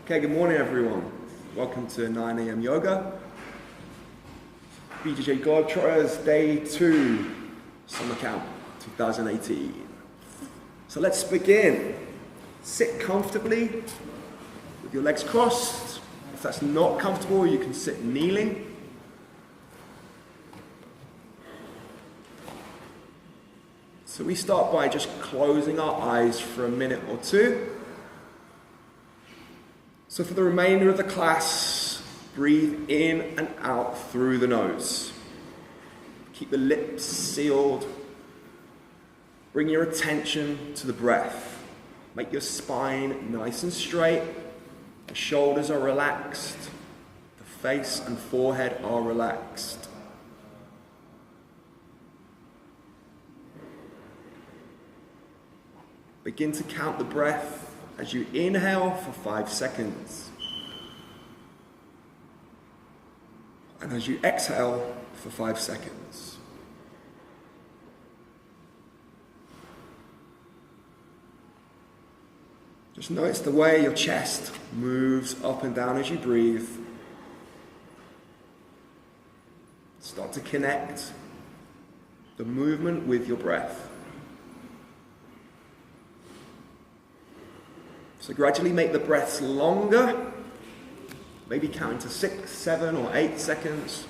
Okay, good morning everyone. Welcome to 9 a.m. yoga. BJJ Globetrotters Day 2, Summer Camp 2018. So let's begin. Sit comfortably with your legs crossed. If that's not comfortable, you can sit kneeling. So we start by just closing our eyes for a minute or two. So for the remainder of the class, breathe in and out through the nose. Keep the lips sealed. Bring your attention to the breath. Make your spine nice and straight. The shoulders are relaxed. The face and forehead are relaxed. Begin to count the breath as you inhale for 5 seconds. And as you exhale for 5 seconds. Just notice the way your chest moves up and down as you breathe. Start to connect the movement with your breath. So gradually make the breaths longer, maybe counting to 6, 7, or 8 seconds.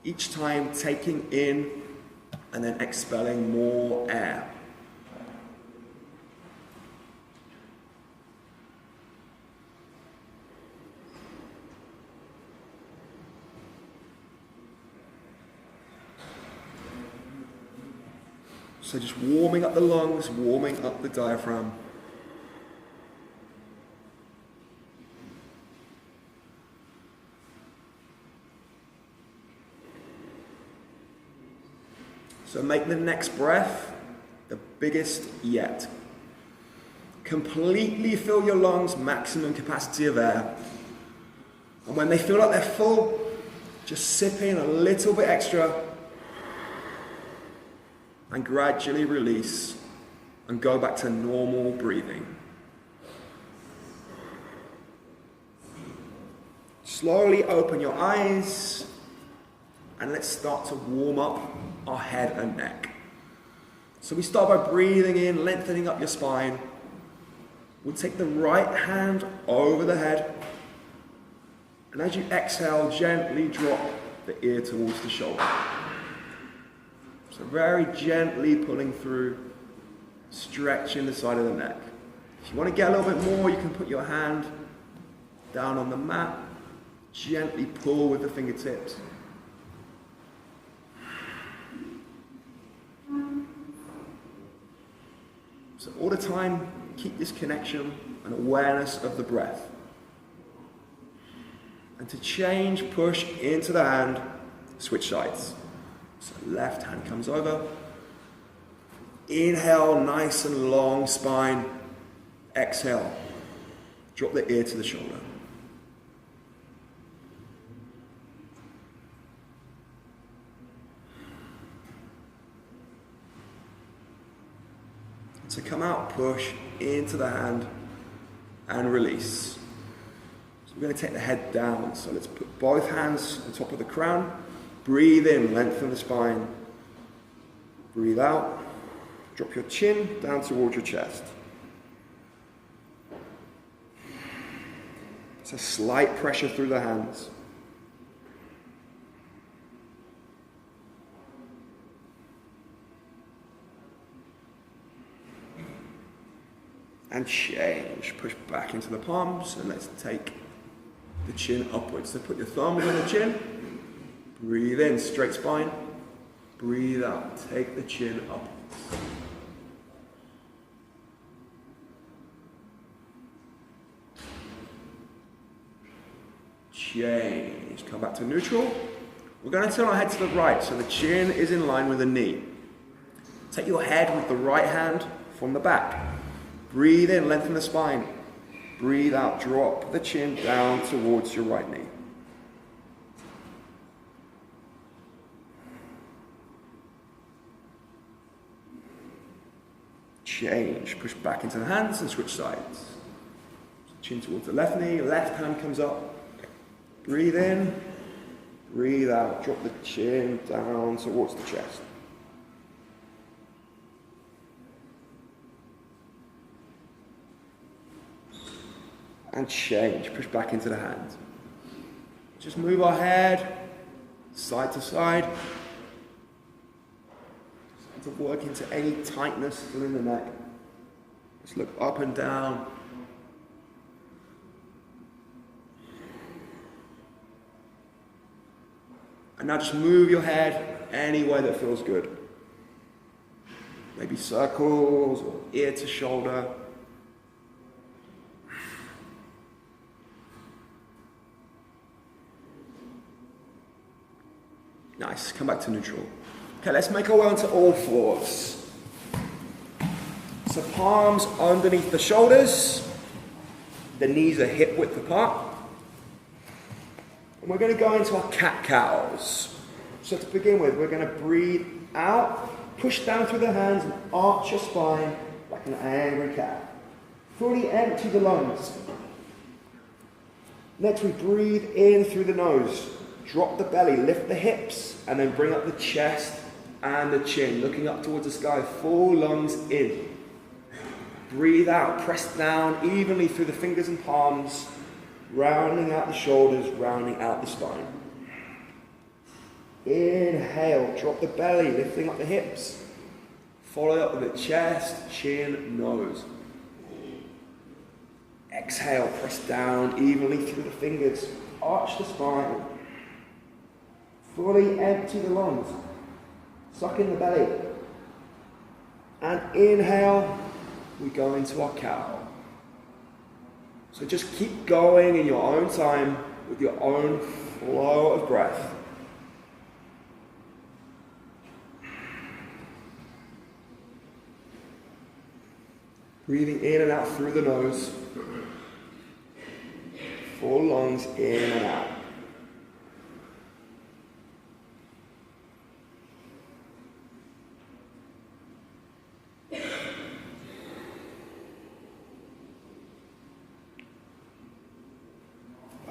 Each time taking in and then expelling more air. So just warming up the lungs, warming up the diaphragm. So make the next breath the biggest yet. Completely fill your lungs, maximum capacity of air. And when they feel like they're full, just sip in a little bit extra and gradually release and go back to normal breathing. Slowly open your eyes and let's start to warm up our head and neck. So we start by breathing in, lengthening up your spine. We'll take the right hand over the head, and as you exhale, gently drop the ear towards the shoulder. So very gently pulling through, stretching the side of the neck. If you want to get a little bit more, you can put your hand down on the mat, gently pull with the fingertips. So all the time, keep this connection and awareness of the breath. And to change, push into the hand, switch sides. So left hand comes over. Inhale, nice and long spine. Exhale, drop the ear to the shoulder. So come out, push into the hand and release. So we're going to take the head down. So let's put both hands on top of the crown. Breathe in, lengthen the spine. Breathe out. Drop your chin down towards your chest. It's a slight pressure through the hands. And change. Push back into the palms and let's take the chin upwards. So put your thumbs on the chin. Breathe in, straight spine. Breathe out, take the chin up. Change, come back to neutral. We're going to turn our head to the right, so the chin is in line with the knee. Take your head with the right hand from the back. Breathe in, lengthen the spine. Breathe out, drop the chin down towards your right knee. change. Push back into the hands and switch sides. Chin towards the left knee, left hand comes up. Breathe in, breathe out. Drop the chin down towards the chest. And change. Push back into the hands. Just move our head side to side. To work into any tightness still in the neck. Just look up and down. And now just move your head any way that feels good. Maybe circles or ear to shoulder. Nice, come back to neutral. Okay, let's make our way onto all fours. So palms underneath the shoulders. The knees are hip width apart. And we're going to go into our cat-cows. So to begin with, we're going to breathe out, push down through the hands and arch your spine like an angry cat. Fully empty the lungs. Next we breathe in through the nose. Drop the belly, lift the hips, and then bring up the chest and the chin, looking up towards the sky, full lungs in. Breathe out, press down evenly through the fingers and palms, rounding out the shoulders, rounding out the spine. Inhale, drop the belly, lifting up the hips. Follow up with the chest, chin, nose. Exhale, press down evenly through the fingers, arch the spine. Fully empty the lungs. Suck in the belly. And inhale, we go into our cow. So just keep going in your own time with your own flow of breath. Breathing in and out through the nose. Full lungs in and out.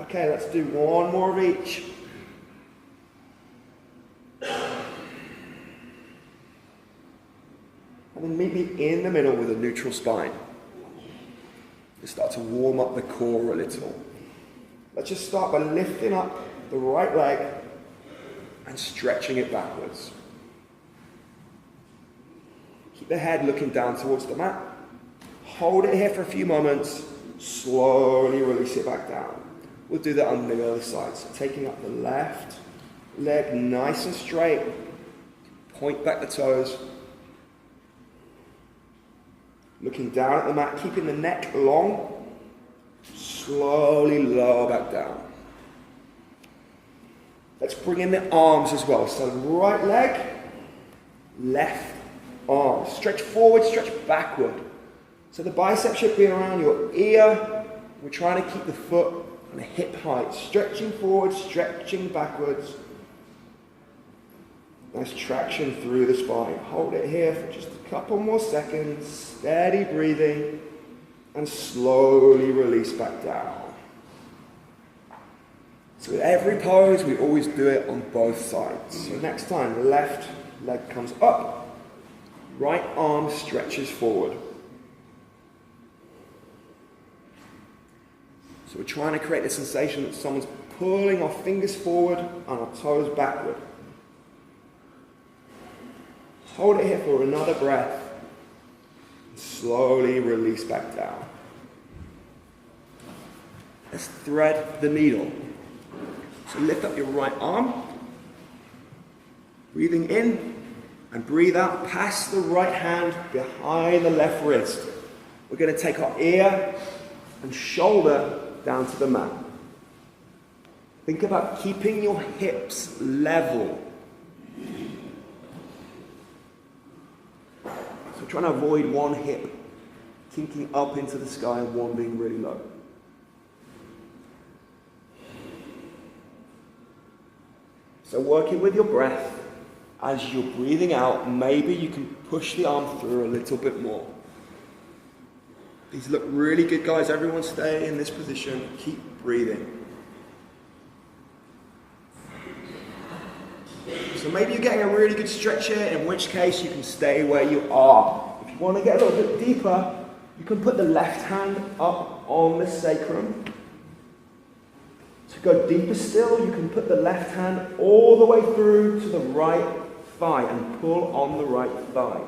Okay, let's do one more of each. And then meet me in the middle with a neutral spine. Just start to warm up the core a little. Let's just start by lifting up the right leg and stretching it backwards. Keep the head looking down towards the mat. Hold it here for a few moments. Slowly release it back down. We'll do that on the other side. So taking up the left leg nice and straight. Point back the toes. Looking down at the mat, keeping the neck long. Slowly lower back down. Let's bring in the arms as well. So right leg, left arm. Stretch forward, stretch backward. So the bicep should be around your ear. We're trying to keep the foot on a hip height. Stretching forward, stretching backwards. Nice traction through the spine. Hold it here for just a couple more seconds. Steady breathing. And slowly release back down. So with every pose, we always do it on both sides. So next time, the left leg comes up. Right arm stretches forward. So we're trying to create the sensation that someone's pulling our fingers forward and our toes backward. Hold it here for another breath. Slowly release back down. Let's thread the needle. So lift up your right arm. Breathing in and breathe out past the right hand behind the left wrist. We're going to take our ear and shoulder down to the mat. Think about keeping your hips level. So trying to avoid one hip kinking up into the sky and one being really low. So working with your breath, as you're breathing out, maybe you can push the arm through a little bit more. These look really good, guys. Everyone stay in this position. Keep breathing. So maybe you're getting a really good stretch here, in which case you can stay where you are. If you want to get a little bit deeper, you can put the left hand up on the sacrum. To go deeper still, you can put the left hand all the way through to the right thigh and pull on the right thigh.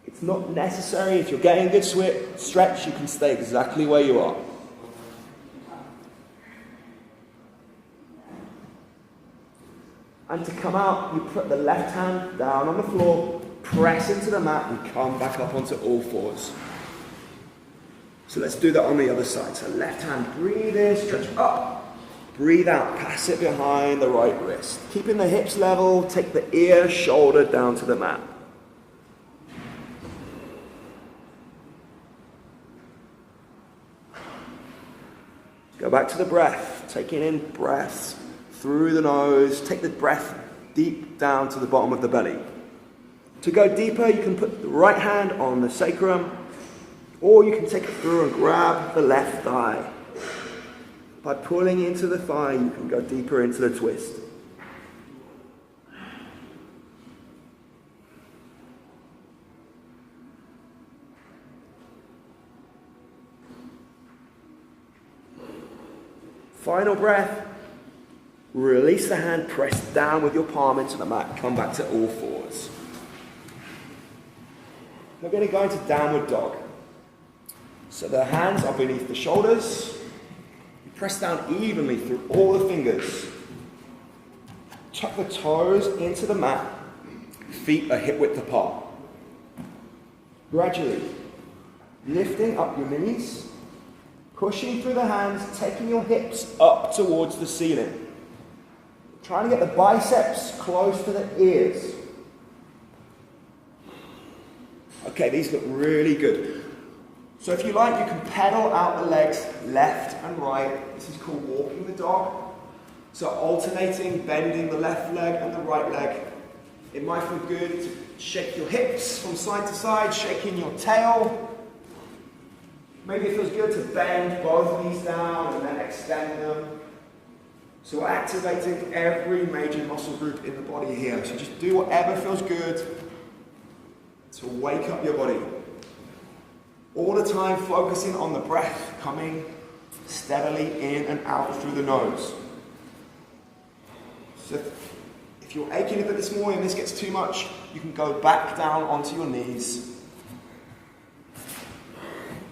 It's not necessary. If you're getting a good stretch, you can stay exactly where you are. And to come out, you put the left hand down on the floor, press into the mat, and come back up onto all fours. So let's do that on the other side. So left hand, breathe in, stretch up. Breathe out, pass it behind the right wrist. Keeping the hips level, take the ear, shoulder down to the mat. Go back to the breath, taking in breaths through the nose. Take the breath deep down to the bottom of the belly. To go deeper, you can put the right hand on the sacrum, or you can take it through and grab the left thigh. By pulling into the thigh, you can go deeper into the twist. Final breath. Release the hand, press down with your palm into the mat. Come back to all fours. We're going to go into downward dog. So the hands are beneath the shoulders. You press down evenly through all the fingers. Tuck the toes into the mat. Feet are hip width apart. Gradually, lifting up your knees, pushing through the hands, taking your hips up towards the ceiling. Trying to get the biceps close to the ears. Okay, these look really good. So if you like, you can pedal out the legs left and right. This is called walking the dog. So alternating, bending the left leg and the right leg. It might feel good to shake your hips from side to side, shaking your tail. Maybe it feels good to bend both knees down and then extend them. So we're activating every major muscle group in the body here. So just do whatever feels good to wake up your body. All the time focusing on the breath coming steadily in and out through the nose. So if you're aching a bit this morning and this gets too much, you can go back down onto your knees.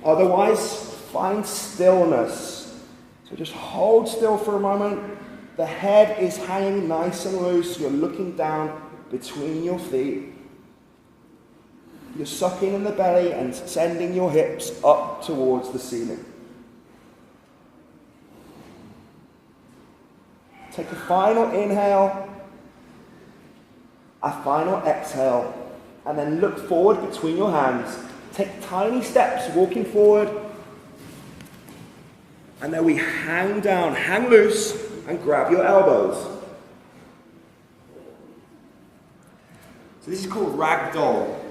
Otherwise, find stillness. So just hold still for a moment. The head is hanging nice and loose. You're looking down between your feet. You're sucking in the belly and sending your hips up towards the ceiling. Take a final inhale, a final exhale, and then look forward between your hands. Take tiny steps walking forward. And then we hang down, hang loose, and grab your elbows. So this is called ragdoll.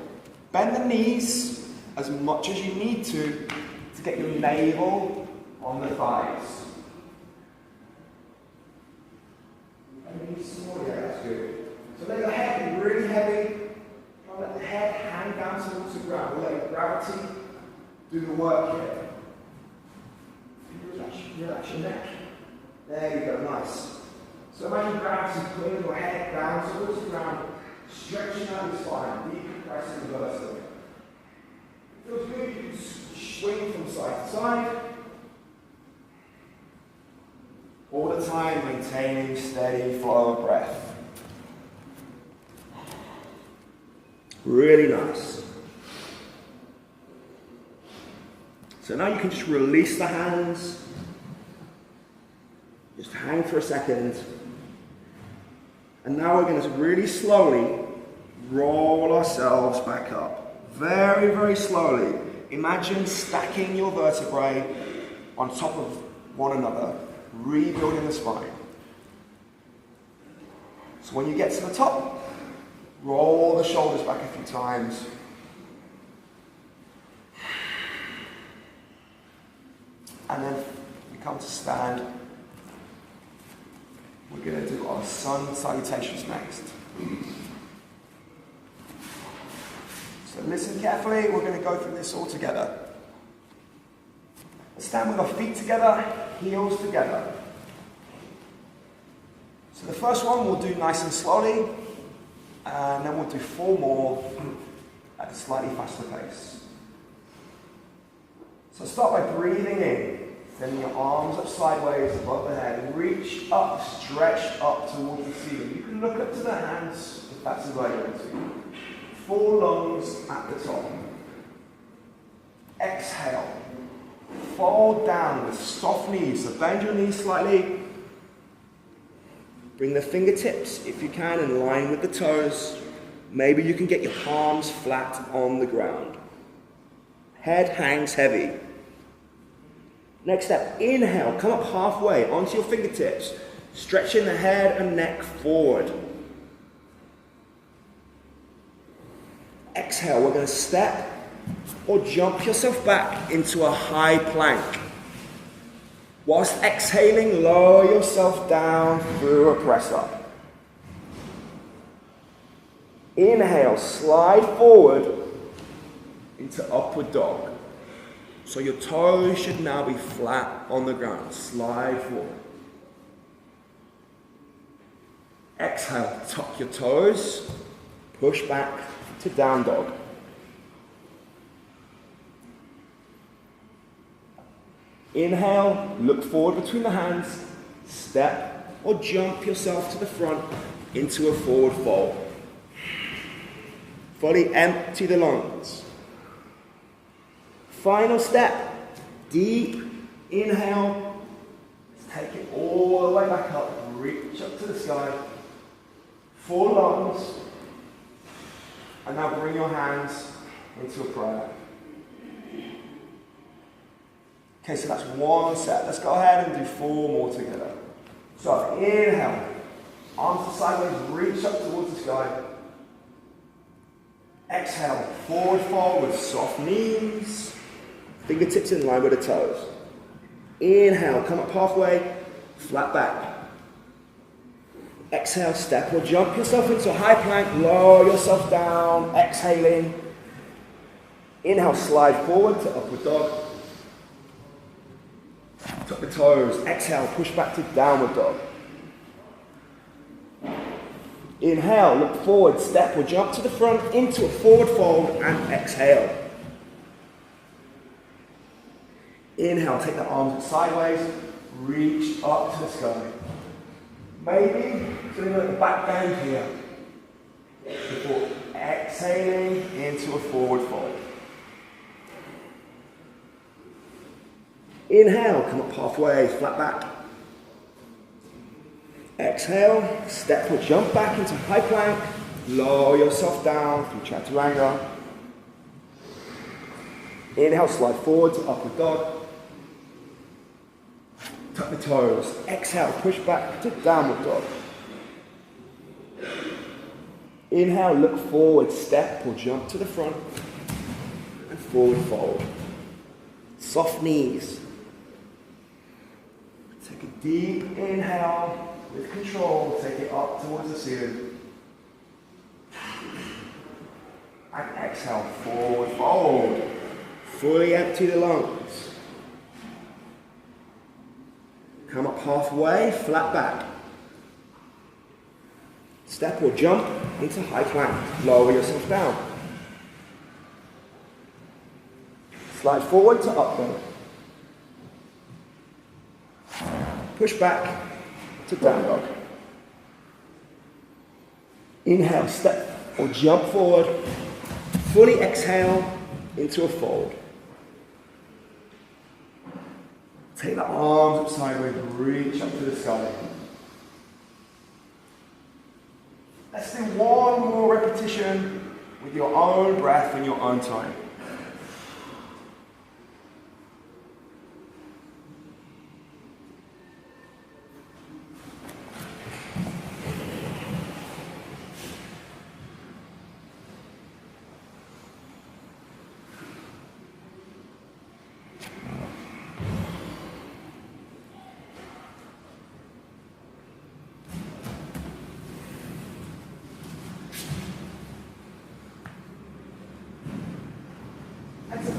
Bend the knees as much as you need to get your navel on the thighs. Yeah, that's good. So let your head be really heavy. Try let the head hang down towards the ground. We'll let gravity do the work here. Relax your neck. There you go, nice. So imagine gravity pulling your head down towards the ground, stretching out your spine, decompressing the vertebrae. It feels good, you can swing from side to side. All the time maintaining steady flow of breath. Really nice. So now you can just release the hands. Just hang for a second. And now we're going to really slowly roll ourselves back up. Very, very slowly. Imagine stacking your vertebrae on top of one another, rebuilding the spine. So when you get to the top, roll the shoulders back a few times. And then we come to stand. We're going to do our sun salutations next. So listen carefully, we're going to go through this all together. Stand with our feet together, heels together. So the first one we'll do nice and slowly, and then we'll do 4 more at a slightly faster pace. So start by breathing in, sending your arms up sideways above the head, and reach up, stretch up towards the ceiling. You can look up to the hands if that's available to you. 4 lungs at the top. Exhale. Fold down with soft knees. So bend your knees slightly. Bring the fingertips, if you can, in line with the toes. Maybe you can get your palms flat on the ground. Head hangs heavy. Next step, inhale, come up halfway onto your fingertips, stretching the head and neck forward. Exhale, we're going to step or jump yourself back into a high plank. Whilst exhaling, lower yourself down through a press up. Inhale, slide forward into upward dog. So your toes should now be flat on the ground. Slide forward. Exhale, tuck your toes, push back to down dog. Inhale, look forward between the hands, step or jump yourself to the front into a forward fold. Fully empty the lungs. Final step, deep inhale, take it all the way back up, reach up to the sky, 4 lungs, and now bring your hands into a prayer. Okay, so that's 1 set. Let's go ahead and do 4 more together. So inhale, arms to sideways, reach up towards the sky. Exhale, forward fold with soft knees, fingertips in line with the toes. Inhale, come up halfway, flat back. Exhale, step or jump yourself into a high plank, lower yourself down, exhaling. Inhale, slide forward to upward dog. Tuck the toes. Exhale, push back to downward dog. Inhale, look forward, step or jump to the front into a forward fold and exhale. Inhale, take the arms sideways, reach up to the sky. Maybe doing a little back bend here before exhaling into a forward fold. Inhale, come up halfway, flat back. Exhale, step or jump back into high plank. Lower yourself down through chaturanga. Inhale, slide forward to upward dog. Tuck the toes. Exhale, push back to downward dog. Inhale, look forward, step or jump to the front. And forward fold. Soft knees. Take a deep inhale. With control, take it up towards the ceiling. And exhale, forward fold. Fully empty the lungs. Come up halfway, flat back. Step or jump into high plank. Lower yourself down. Slide forward to up dog. Push back to down dog. Inhale, step or jump forward. Fully exhale into a fold. Take the arms up sideways, reach up to the sky. Let's do 1 more repetition with your own breath in your own time.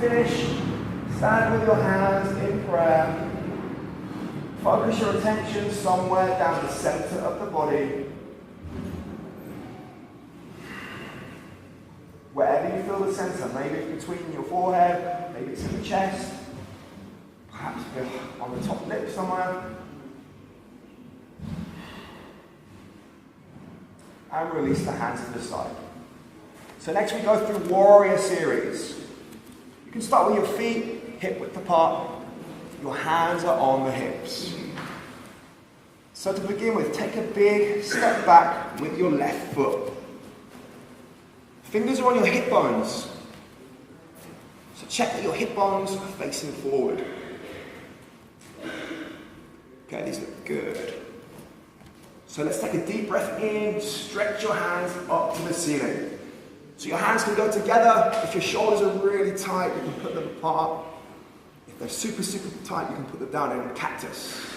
finish, stand with your hands in prayer. Focus your attention somewhere down the center of the body. Wherever you feel the center, maybe it's between your forehead, maybe it's in the chest, perhaps on the top lip somewhere. And release the hands to the side. So next we go through warrior series. You can start with your feet, hip width apart. Your hands are on the hips. So to begin with, take a big step back with your left foot. Fingers are on your hip bones. So check that your hip bones are facing forward. Okay, these look good. So let's take a deep breath in, stretch your hands up to the ceiling. So your hands can go together. If your shoulders are really tight, you can put them apart. If they're super, super tight, you can put them down in a cactus.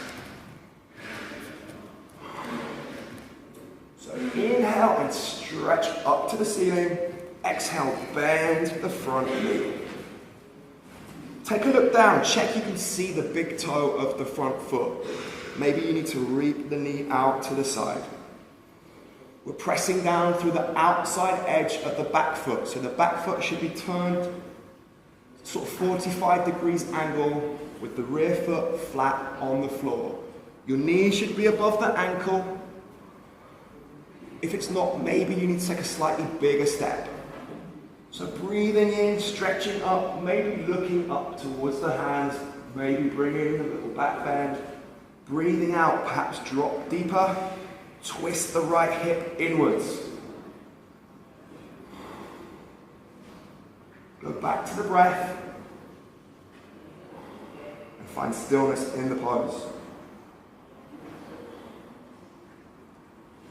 So inhale and stretch up to the ceiling. Exhale, bend the front knee. Take a look down, check you can see the big toe of the front foot. Maybe you need to reap the knee out to the side. We're pressing down through the outside edge of the back foot. So the back foot should be turned sort of 45 degrees angle with the rear foot flat on the floor. Your knee should be above the ankle. If it's not, maybe you need to take a slightly bigger step. So breathing in, stretching up, maybe looking up towards the hands, maybe bringing a little back bend. Breathing out, perhaps drop deeper, twist the right hip inwards. Go back to the breath and find stillness in the pose.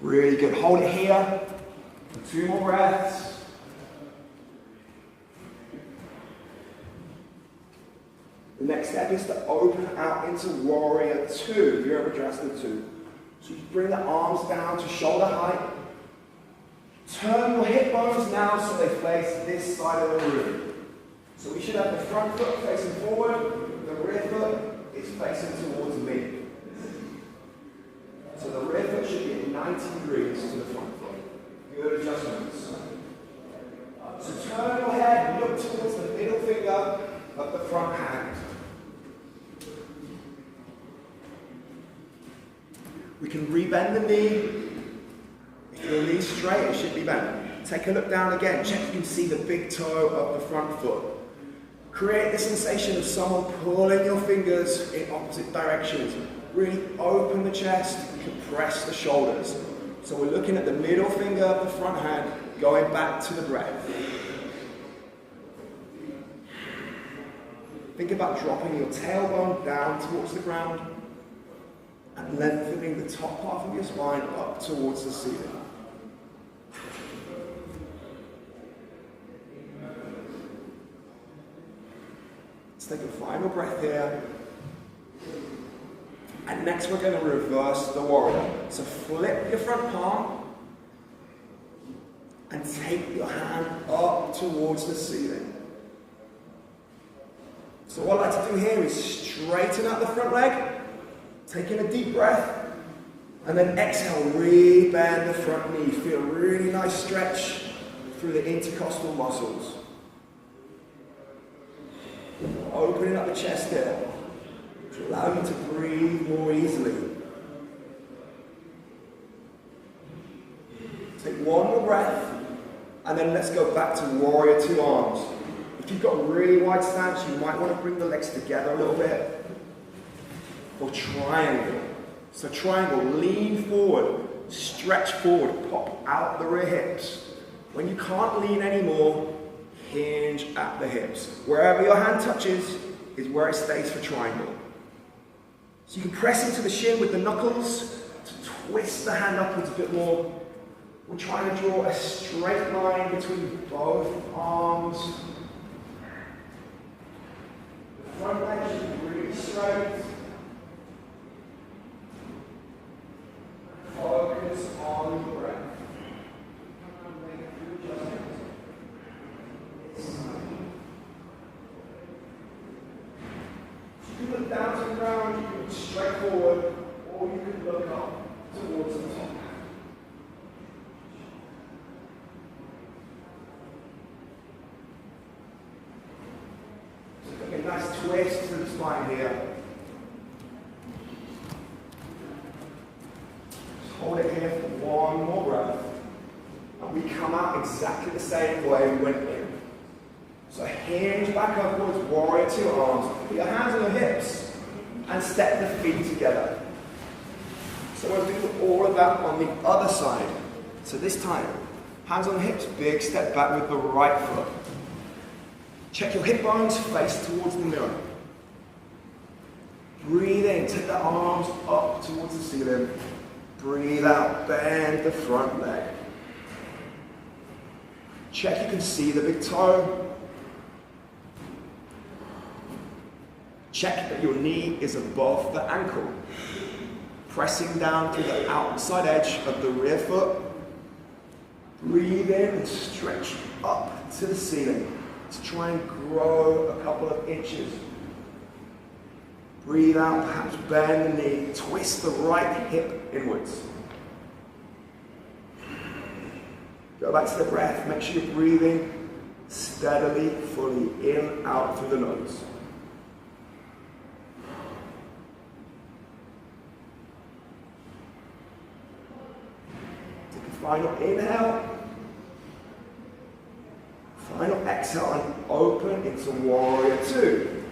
Really good. Hold it here for 2 more breaths. The next step is to open out into warrior 2, if you're ever dressed in 2. So you bring the arms down to shoulder height. Turn your hip bones now so they face this side of the room. So we should have the front foot facing forward, the rear foot is facing towards me. So the rear foot should be at 90 degrees to the front foot. Good adjustments. So turn your head, look towards the middle finger of the front hand. We can rebend the knee. If your knee's straight, it should be bent. Take a look down again. Check you can see the big toe of the front foot. Create the sensation of someone pulling your fingers in opposite directions. Really open the chest, compress the shoulders. So we're looking at the middle finger of the front hand, going back to the breath. Think about dropping your tailbone down towards the ground and lengthening the top half of your spine up towards the ceiling. Let's take a final breath here. And next we're going to reverse the warrior. So flip your front palm and take your hand up towards the ceiling. So what I like to do here is straighten out the front leg, taking a deep breath, and then exhale, re-bend the front knee. Feel a really nice stretch through the intercostal muscles. Opening up the chest here to allow you to breathe more easily. Take one more breath, and then let's go back to warrior 2 arms. If you've got a really wide stance, you might want to bring the legs together a little bit. Or triangle. So triangle, lean forward, stretch forward, pop out the rear hips. When you can't lean anymore, hinge at the hips. Wherever your hand touches is where it stays for triangle. So you can press into the shin with the knuckles to twist the hand upwards a bit more. We're trying to draw a straight line between both arms. The front leg should be really straight. Focus on the breath. You can look down to the ground, you can look straight forward, or you can look up towards the top. So a nice twist to the spine here. Hold it here for one more breath. And we come out exactly the same way we went in. So hinge back upwards, warrior two arms. Put your hands on your hips and step the feet together. So we'll do all of that on the other side. So this time, hands on the hips, big step back with the right foot. Check your hip bones, face towards the mirror. Breathe in, take the arms up towards the ceiling. Breathe out, bend the front leg. Check you can see the big toe. Check that your knee is above the ankle. Pressing down to the outside edge of the rear foot. Breathe in and stretch up to the ceiling to try and grow a couple of inches. Breathe out, perhaps bend the knee, twist the right hip inwards. Go back to the breath, make sure you're breathing steadily, fully in, out through the nose. Take a final inhale. Final exhale and open into warrior two.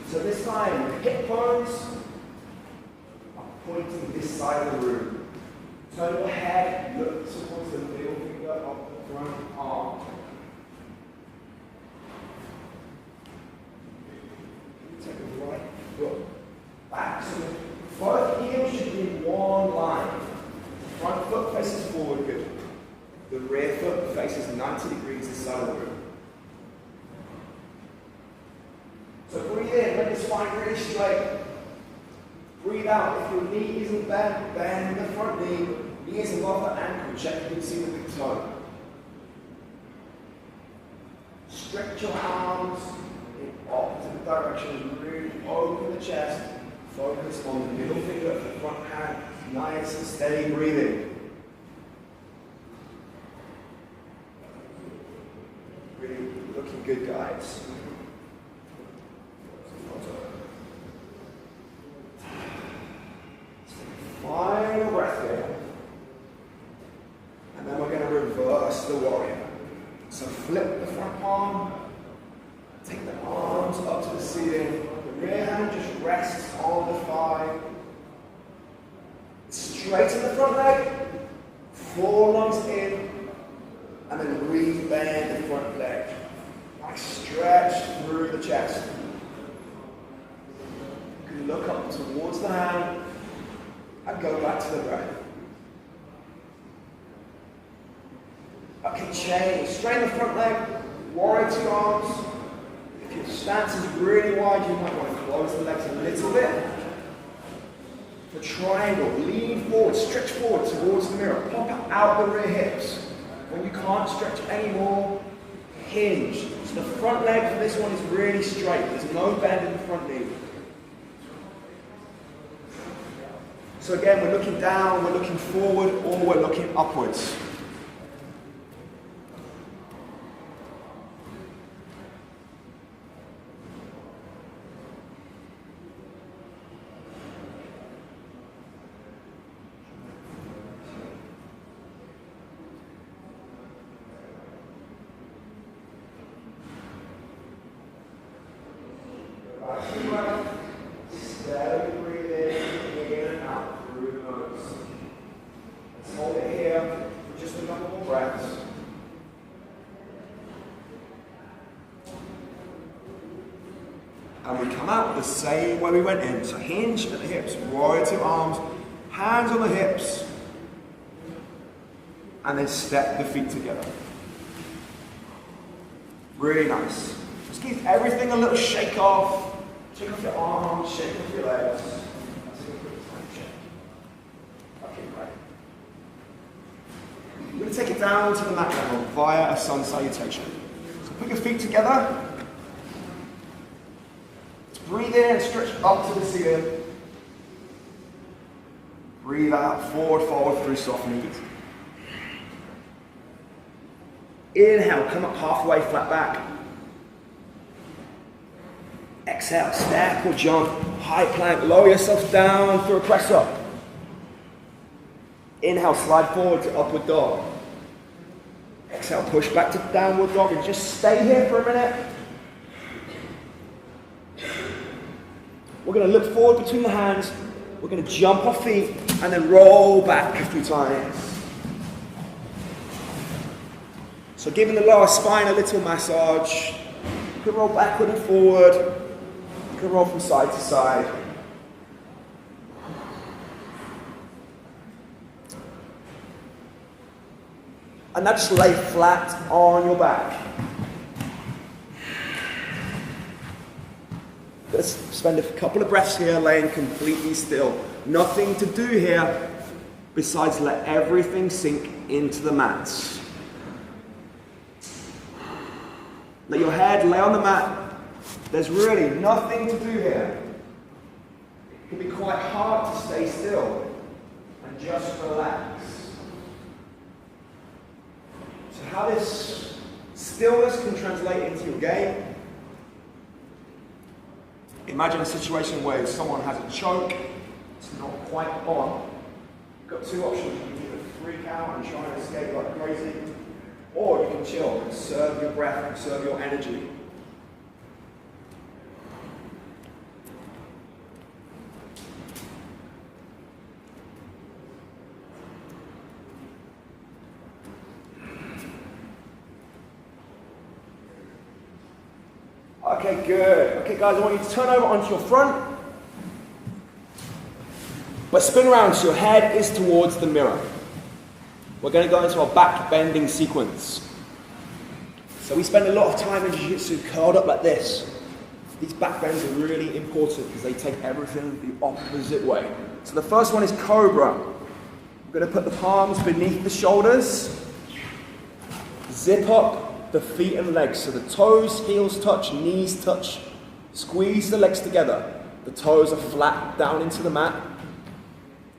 So this time, the hip bones are pointing this side of the room. Turn your head, look towards the middle finger of the front arm. Take the right foot back. So both heels should be in one line. The front foot faces forward, good. The rear foot faces 90 degrees this side of the room. So breathe in, let the spine really straight. Breathe out. If your knee isn't bent, bend the front knee. Knee is above the ankle. Check you can see the big toe. Stretch your arms in opposite directions. Really open the chest. Focus on the middle finger of the front hand. Nice and steady breathing. Really looking good, guys. Final breath here. And then we're going to reverse the warrior. So flip the front arm. Take the arms up to the ceiling. The rear hand just rests on the thigh. Straighten the front leg. Forearms in. And then re-bend the front leg. Like stretch through the chest. You can look up towards the hand. And go back to the breath. Okay, change. Straighten the front leg. Warrior two arms. If your stance is really wide, you might want to close the legs a little bit. For triangle, lean forward, stretch forward towards the mirror. Pop out the rear hips. When you can't stretch anymore, hinge. So the front leg for this one is really straight. There's no bend in the front knee. So again, we're looking down, we're looking forward, or we're looking upwards. Steady breathing in and out through the nose. Let's hold it here for just a couple more breaths. And we come out the same way we went in. So hinge at the hips, warrior two arms, hands on the hips, and then step the feet together. Really nice. Just give everything a little shake off. Shake off your arms, shake off your legs. Okay, great. We're going to take it down to the mat level via a sun salutation. So put your feet together. Breathe in and stretch up to the ceiling. Breathe out, forward, fold through soft knees. Inhale, come up halfway, flat back. Exhale, step or jump, high plank, lower yourself down through a press up. Inhale, slide forward to upward dog. Exhale, push back to downward dog and just stay here for a minute. We're going to look forward between the hands. We're going to jump our feet and then roll back a few times. So giving the lower spine a little massage. You can roll backward and forward. You can roll from side to side. And now just lay flat on your back. Let's spend a couple of breaths here laying completely still. Nothing to do here besides let everything sink into the mats. Let your head lay on the mat. There's really nothing to do here. It can be quite hard to stay still and just relax. So how this stillness can translate into your game. Imagine a situation where someone has a choke, it's not quite on. You've got two options. You can either freak out and try and escape like crazy, or you can chill, conserve your breath, conserve your energy. Okay, good. Okay, guys, I want you to turn over onto your front. But spin around so your head is towards the mirror. We're going to go into our back bending sequence. So we spend a lot of time in jiu-jitsu curled up like this. These back bends are really important because they take everything the opposite way. So the first one is cobra. We're going to put the palms beneath the shoulders. Zip up the feet and legs, so the toes, heels touch, knees touch. Squeeze the legs together. The toes are flat down into the mat,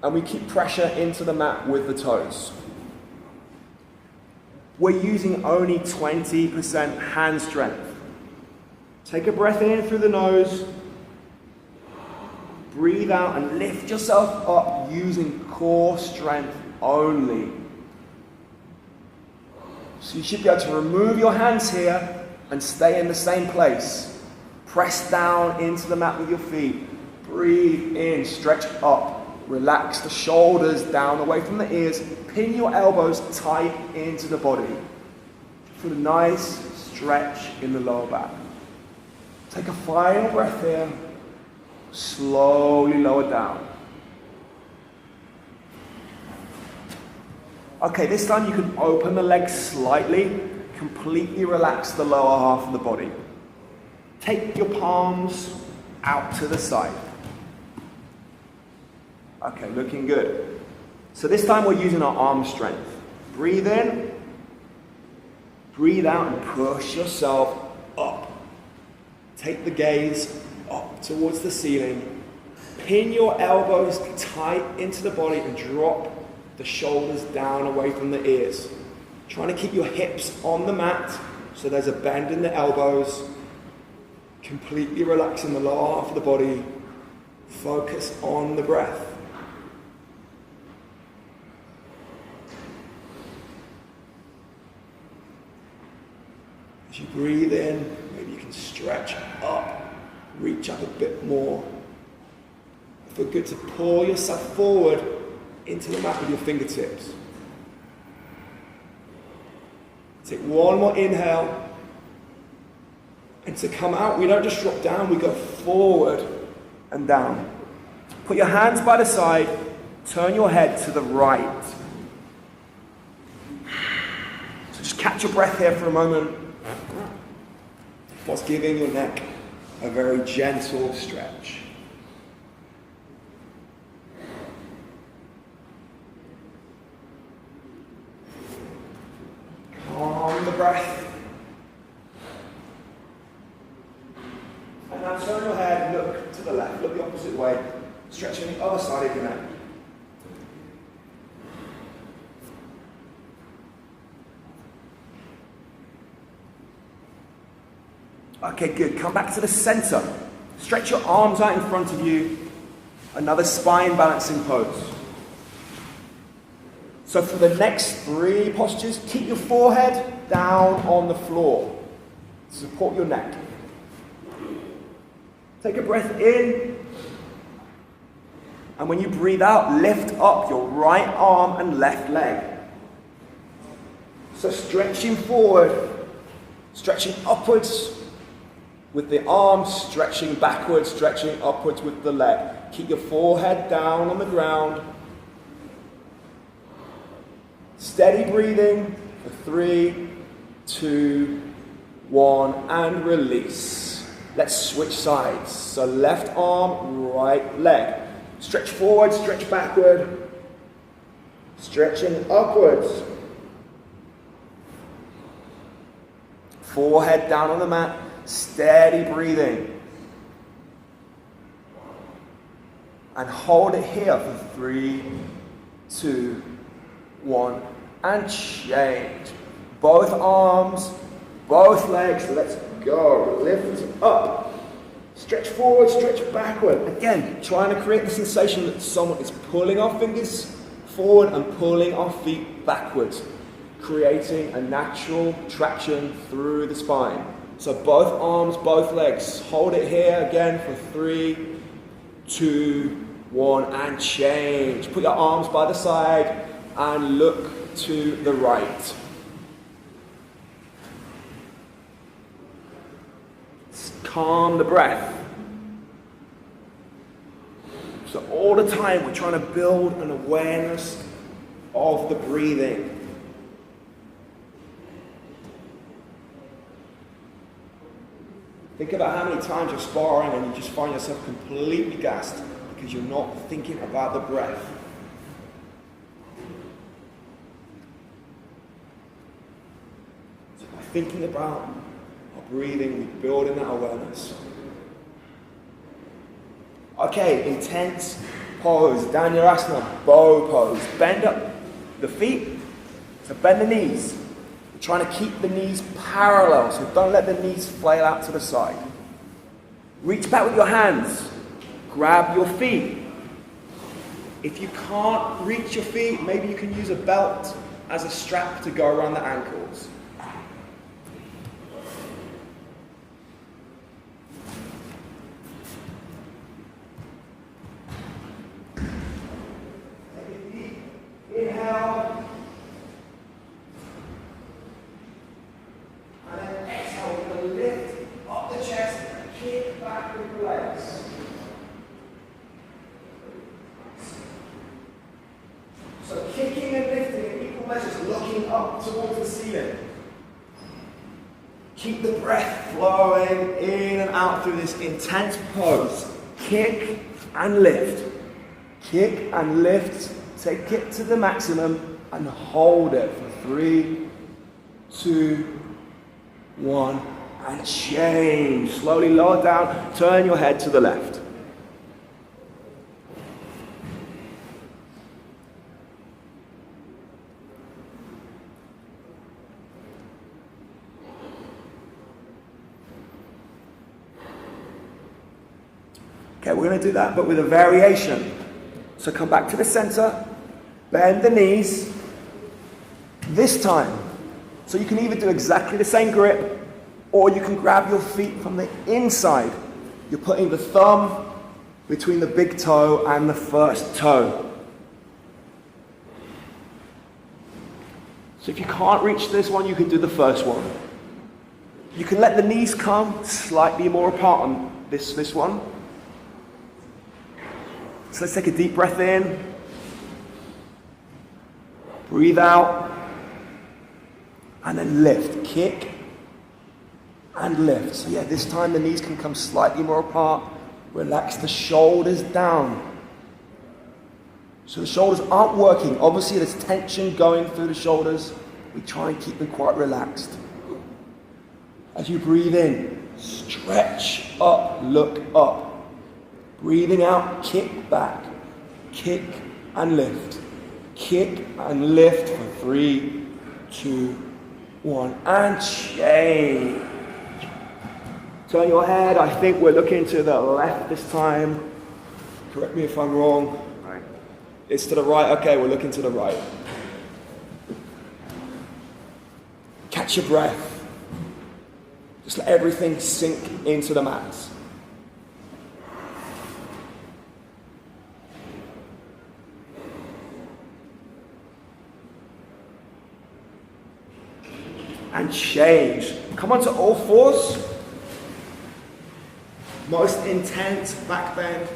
and we keep pressure into the mat with the toes. We're using only 20% hand strength. Take a breath in through the nose. Breathe out and lift yourself up using core strength only. So you should be able to remove your hands here and stay in the same place. Press down into the mat with your feet. Breathe in, stretch up. Relax the shoulders down away from the ears. Pin your elbows tight into the body. Feel a nice stretch in the lower back. Take a final breath here. Slowly lower down. Okay, this time you can open the legs slightly, completely relax the lower half of the body. Take your palms out to the side. Okay, looking good. So this time we're using our arm strength. Breathe in, breathe out and push yourself up. Take the gaze up towards the ceiling. Pin your elbows tight into the body and drop the shoulders down away from the ears. Trying to keep your hips on the mat so there's a bend in the elbows. Completely relaxing the lower half of the body. Focus on the breath. As you breathe in, maybe you can stretch up, reach up a bit more. Feel good to pull yourself forward into the mat with your fingertips. Take one more inhale. And to come out, we don't just drop down, we go forward and down. Put your hands by the side, turn your head to the right. So just catch your breath here for a moment, whilst giving your neck a very gentle stretch. Calm the breath. And now turn your head, look the left, look the opposite way, stretching the other side of your neck. Okay, good. Come back to the center. Stretch your arms out in front of you. Another spine balancing pose. So for the next 3 postures, keep your forehead down on the floor. Support your neck. Take a breath in. And when you breathe out, lift up your right arm and left leg. So stretching forward, stretching upwards with the arms, stretching backwards, stretching upwards with the leg. Keep your forehead down on the ground. Steady breathing for 3, 2, 1, and release. Let's switch sides. So left arm, right leg. Stretch forward, stretch backward. Stretching upwards. Forehead down on the mat. Steady breathing. And hold it here for 3, 2, 1, and change. Both arms, both legs, let's go. Lift up. Stretch forward, stretch backward. Again, trying to create the sensation that someone is pulling our fingers forward and pulling our feet backwards, creating a natural traction through the spine. So both arms, both legs. Hold it here again for 3, 2, 1, and change. Put your arms by the side and look to the right. Calm the breath. So all the time we're trying to build an awareness of the breathing. Think about how many times you're sparring and you just find yourself completely gassed because you're not thinking about the breath. So by thinking about our breathing, we're building that awareness. Okay, intense pose, Dhanurasana, bow pose. Bend up the feet, so bend the knees. We're trying to keep the knees parallel, so don't let the knees flail out to the side. Reach back with your hands. Grab your feet. If you can't reach your feet, maybe you can use a belt as a strap to go around the ankles. Take a deep inhale. And then exhale, we're going to lift up the chest and kick back with the legs. So kicking and lifting in equal measures, looking up towards the ceiling. Keep the breath flowing in and out through this intense pose. Kick and lift. Kick and lift. Take it to the maximum and hold it for 3, 2, 1, and change. Slowly lower down, turn your head to the left. Okay, we're going to do that, but with a variation. So come back to the center, bend the knees. This time, so you can either do exactly the same grip, or you can grab your feet from the inside. You're putting the thumb between the big toe and the first toe. So if you can't reach this one, you can do the first one. You can let the knees come slightly more apart on this one. So let's take a deep breath in. Breathe out. And then lift. Kick and lift. So yeah, this time the knees can come slightly more apart. Relax the shoulders down. So the shoulders aren't working. Obviously there's tension going through the shoulders. We try and keep them quite relaxed. As you breathe in, stretch up, look up. Breathing out, kick back, kick and lift. Kick and lift for 3, 2, 1, and change. Turn your head. I think we're looking to the left this time. Correct me if I'm wrong. Right. It's to the right. Okay, we're looking to the right. Catch your breath. Just let everything sink into the mat. And change. Come onto all fours. Most intense back bend.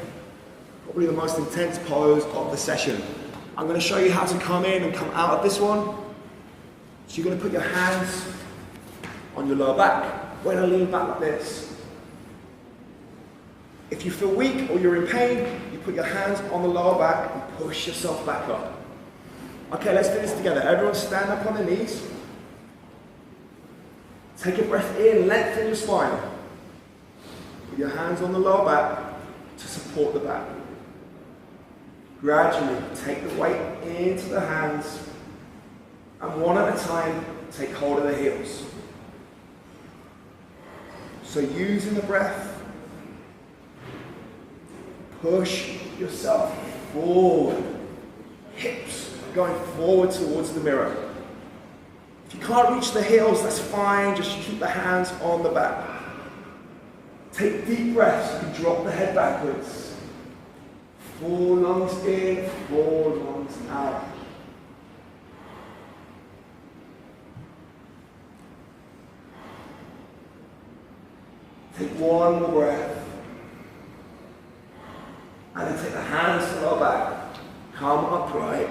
Probably the most intense pose of the session. I'm going to show you how to come in and come out of this one. So you're going to put your hands on your lower back. When I lean back like this. If you feel weak or you're in pain, you put your hands on the lower back and push yourself back up. Okay, let's do this together. Everyone stand up on their knees. Take a breath in, lengthen your spine. Put your hands on the lower back to support the back. Gradually take the weight into the hands and one at a time take hold of the heels. So using the breath, push yourself forward. Hips going forward towards the mirror. If you can't reach the heels, that's fine. Just keep the hands on the back. Take deep breaths. You can drop the head backwards. 4 lungs in, 4 lungs out. Take one more breath. And then take the hands to the lower back. Come upright.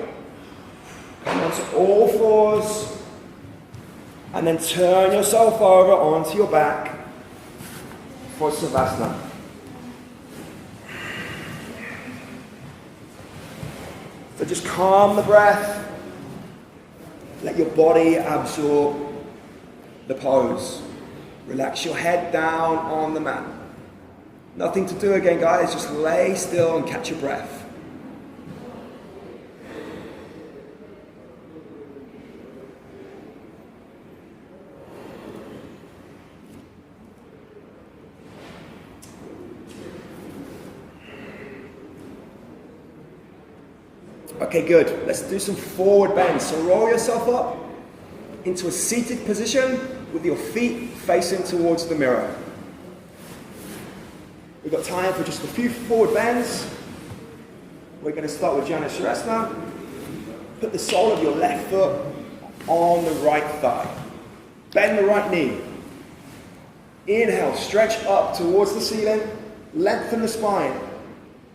Come onto all fours. And then turn yourself over onto your back for Savasana. So just calm the breath. Let your body absorb the pose. Relax your head down on the mat. Nothing to do again, guys. Just lay still and catch your breath. Okay, good. Let's do some forward bends. So roll yourself up into a seated position with your feet facing towards the mirror. We've got time for just a few forward bends. We're going to start with Janu Sirasana. Put the sole of your left foot on the right thigh. Bend the right knee. Inhale, stretch up towards the ceiling. Lengthen the spine.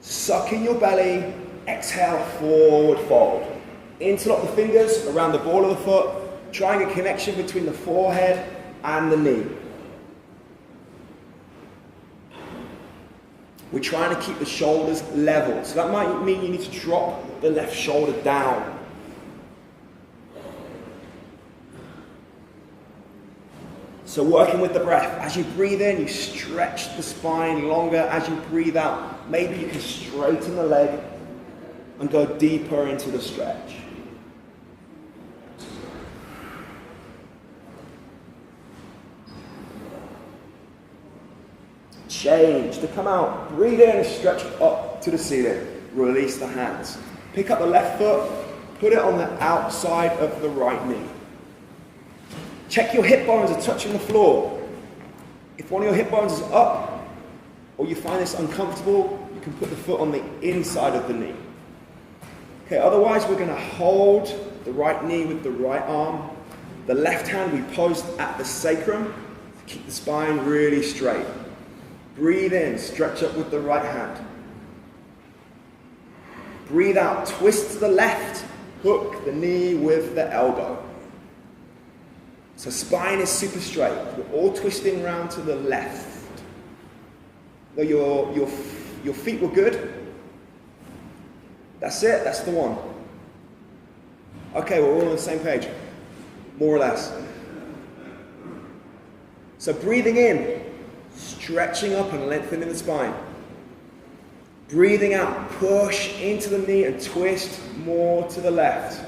Suck in your belly. Exhale, forward fold. Interlock the fingers around the ball of the foot, trying a connection between the forehead and the knee. We're trying to keep the shoulders level. So that might mean you need to drop the left shoulder down. So working with the breath. As you breathe in, you stretch the spine longer. As you breathe out, maybe you can straighten the leg and go deeper into the stretch. Change. To come out, breathe in and stretch up to the ceiling. Release the hands. Pick up the left foot, put it on the outside of the right knee. Check your hip bones are touching the floor. If one of your hip bones is up, or you find this uncomfortable, you can put the foot on the inside of the knee. Okay, otherwise we're going to hold the right knee with the right arm. The left hand we post at the sacrum to keep the spine really straight. Breathe in, stretch up with the right hand. Breathe out, twist to the left, hook the knee with the elbow. So spine is super straight. We're all twisting round to the left. Though your feet were good. That's it, that's the one. Okay, we're all on the same page, more or less. So breathing in, stretching up and lengthening the spine. Breathing out, push into the knee and twist more to the left.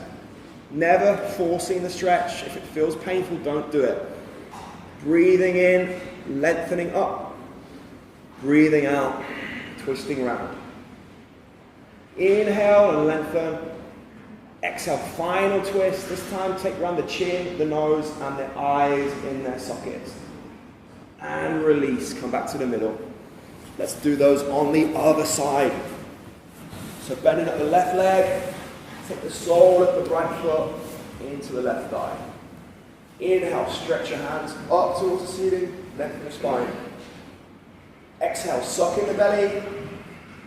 Never forcing the stretch. If it feels painful, don't do it. Breathing in, lengthening up. Breathing out, twisting round. Inhale and lengthen. Exhale, final twist. This time take around the chin, the nose, and the eyes in their sockets. And release, come back to the middle. Let's do those on the other side. So bending up the left leg, take the sole of the right foot into the left thigh. Inhale, stretch your hands up towards the ceiling, lengthen the spine. Exhale, suck in the belly,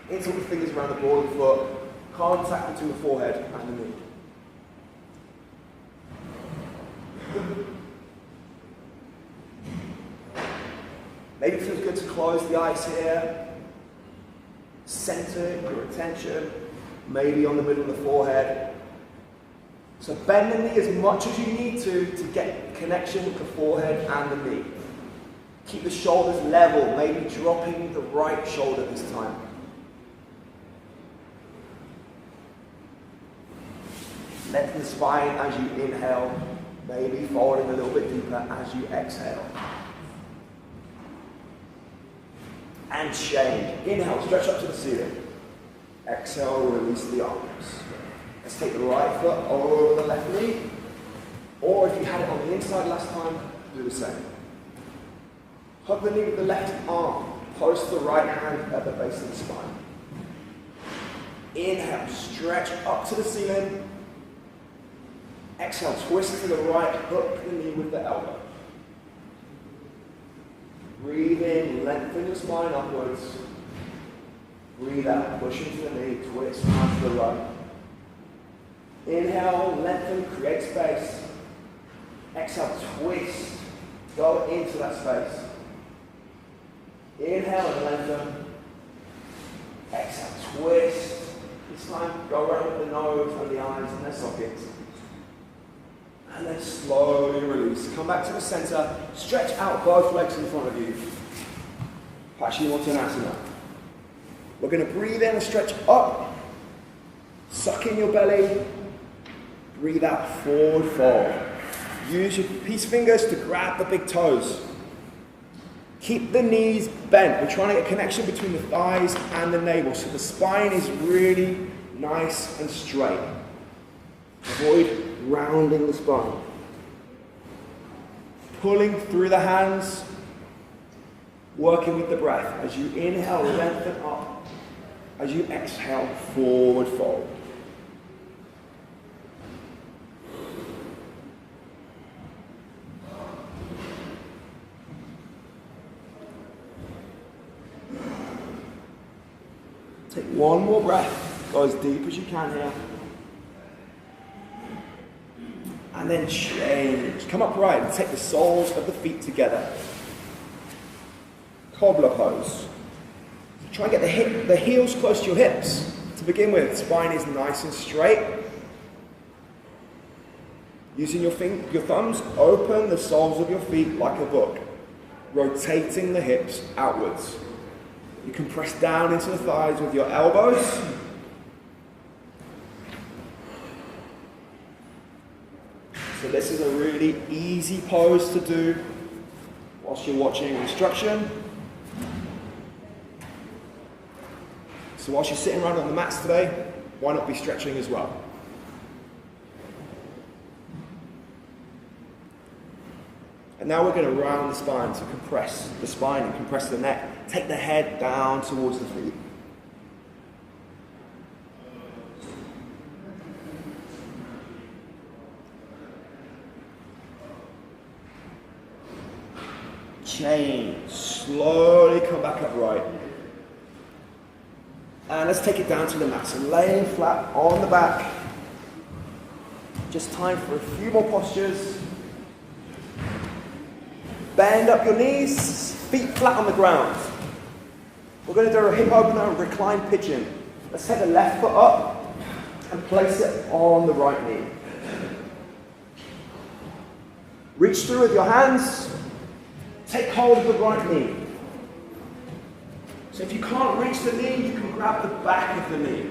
into the fingers around the ball of the foot, contact between the forehead and the knee. Maybe it feels good to close the eyes here. Center your attention, maybe on the middle of the forehead. So bend the knee as much as you need to get connection with the forehead and the knee. Keep the shoulders level, maybe dropping the right shoulder this time. Lengthen the spine as you inhale, maybe folding a little bit deeper as you exhale. And change. Inhale, stretch up to the ceiling. Exhale, release the arms. Let's take the right foot over the left knee. Or if you had it on the inside last time, do the same. Hug the knee with the left arm. Post the right hand at the base of the spine. Inhale, stretch up to the ceiling. Exhale, twist to the right, hook the knee with the elbow. Breathe in, lengthen your spine upwards. Breathe out, push into the knee, twist out to the right. Inhale, lengthen, create space. Exhale, twist, go into that space. Inhale and lengthen. Exhale, twist. This time, go around with the nose and the eyes in their sockets. And then slowly release. Come back to the center. Stretch out both legs in front of you. Paschimottanasana. We're going to breathe in and stretch up. Suck in your belly. Breathe out, forward fold. Use your peace fingers to grab the big toes. Keep the knees bent. We're trying to get connection between the thighs and the navel so the spine is really nice and straight. Avoid rounding the spine. Pulling through the hands, working with the breath. As you inhale, lengthen up. As you exhale, forward fold. Take one more breath. Go as deep as you can here. And then change. Come upright and take the soles of the feet together. Cobbler pose. Try and get the heels close to your hips. To begin with, spine is nice and straight. Using your thumbs, open the soles of your feet like a book. Rotating the hips outwards. You can press down into the thighs with your elbows. So this is a really easy pose to do whilst you're watching instruction. So whilst you're sitting around on the mats today, why not be stretching as well? And now we're going to round the spine, so compress the spine and compress the neck. Take the head down towards the feet. Change. Slowly come back upright. And let's take it down to the mat. So laying flat on the back. Just time for a few more postures. Bend up your knees, feet flat on the ground. We're going to do a hip opener and recline pigeon. Let's take the left foot up and place it on the right knee. Reach through with your hands. Take hold of the right knee. So if you can't reach the knee, you can grab the back of the knee.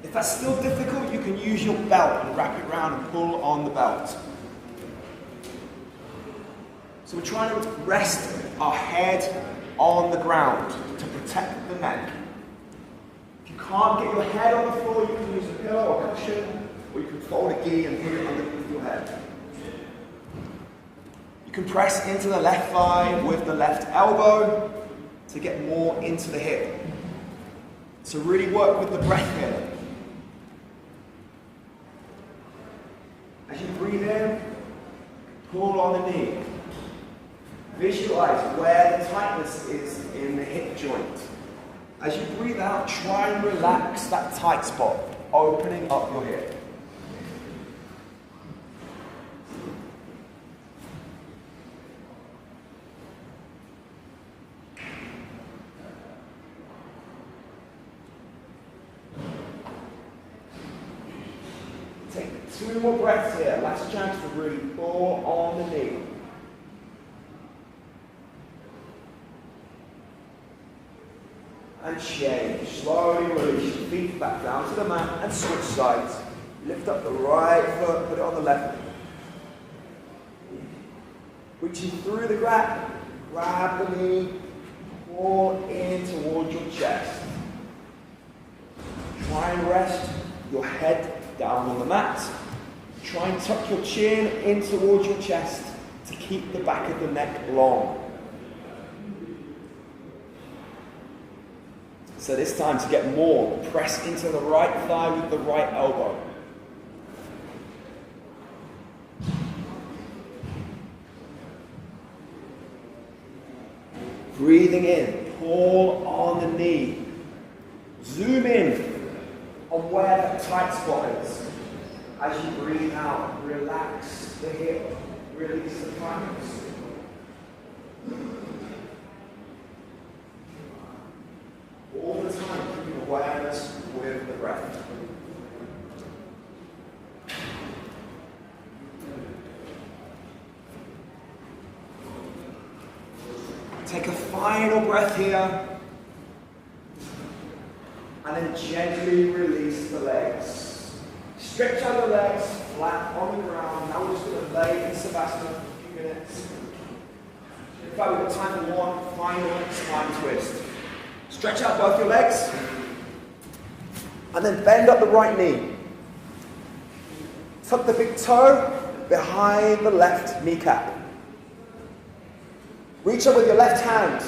If that's still difficult, you can use your belt and wrap it around and pull on the belt. So we're trying to rest our head on the ground to protect the neck. If you can't get your head on the floor, you can use a pillow or cushion, or you can fold a gi and put it underneath your head. You can press into the left thigh with the left elbow to get more into the hip. So really work with the breath here. As you breathe in, pull on the knee. Visualize where the tightness is in the hip joint. As you breathe out, try and relax that tight spot, opening up your hip. Take 2 more breaths here. Last chance to really pull on the knee. And change. Slowly release your feet back down to the mat and switch sides. Lift up the right foot, put it on the left. Reaching through the grab the knee, pull in towards your chest. Try and rest your head down on the mat. Try and tuck your chin in towards your chest to keep the back of the neck long. So this time, to get more, press into the right thigh with the right elbow. Breathing in, pull on the knee. Zoom in on where that tight spot is. As you breathe out, relax the hip, release the tightness. All the time, keeping awareness with the breath. Take a final breath here, and then gently release the legs. Stretch out the legs, flat on the ground. Now we're just going to lay in Savasana for a few minutes. In fact, we've got time for one final spine twist. Stretch out both your legs, and then bend up the right knee. Tuck the big toe behind the left kneecap. Reach up with your left hand.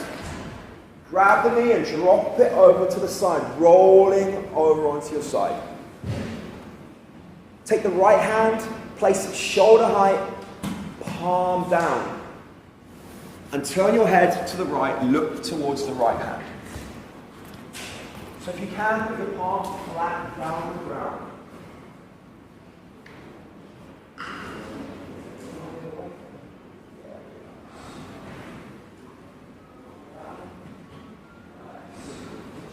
Grab the knee and drop it over to the side, rolling over onto your side. Take the right hand, place it shoulder height, palm down. And turn your head to the right, look towards the right hand. So if you can, put your palms flat down on the ground.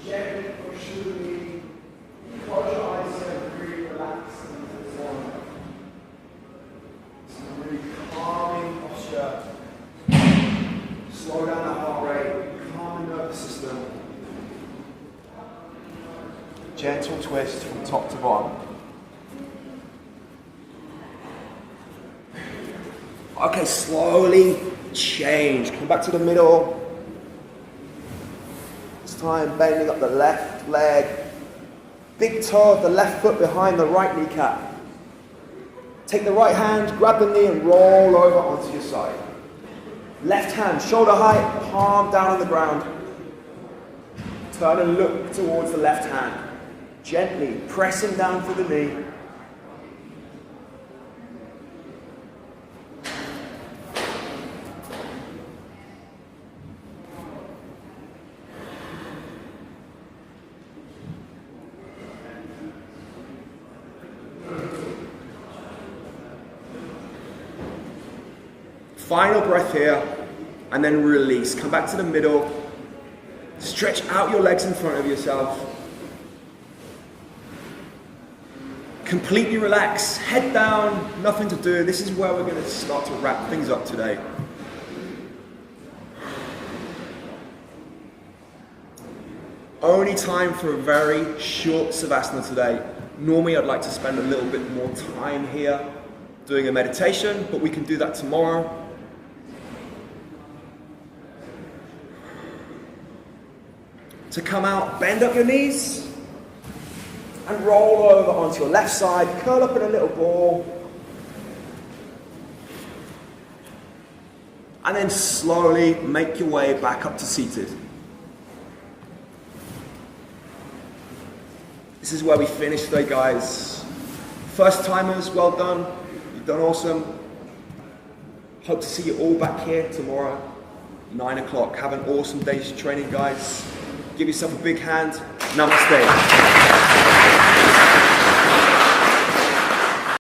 Gently push through the knee. Close your eyes and really relax into the zone. It's a really calming posture. Slow down the heart rate, calm the nervous system. Gentle twist from top to bottom. Okay, slowly change. Come back to the middle. This time bending up the left leg. Big toe of the left foot behind the right kneecap. Take the right hand, grab the knee and roll over onto your side. Left hand, shoulder height, palm down on the ground. Turn and look towards the left hand. Gently pressing down for the knee. Final breath here, and then release. Come back to the middle. Stretch out your legs in front of yourself. Completely relax, head down, nothing to do. This is where we're going to start to wrap things up today. Only time for a very short Savasana today. Normally I'd like to spend a little bit more time here doing a meditation, but we can do that tomorrow. To come out, bend up your knees and roll over onto your left side, curl up in a little ball, and then slowly make your way back up to seated. This is where we finish today, guys. First timers, well done. You've done awesome. Hope to see you all back here tomorrow, 9 o'clock. Have an awesome day's training, guys. Give yourself a big hand. Namaste.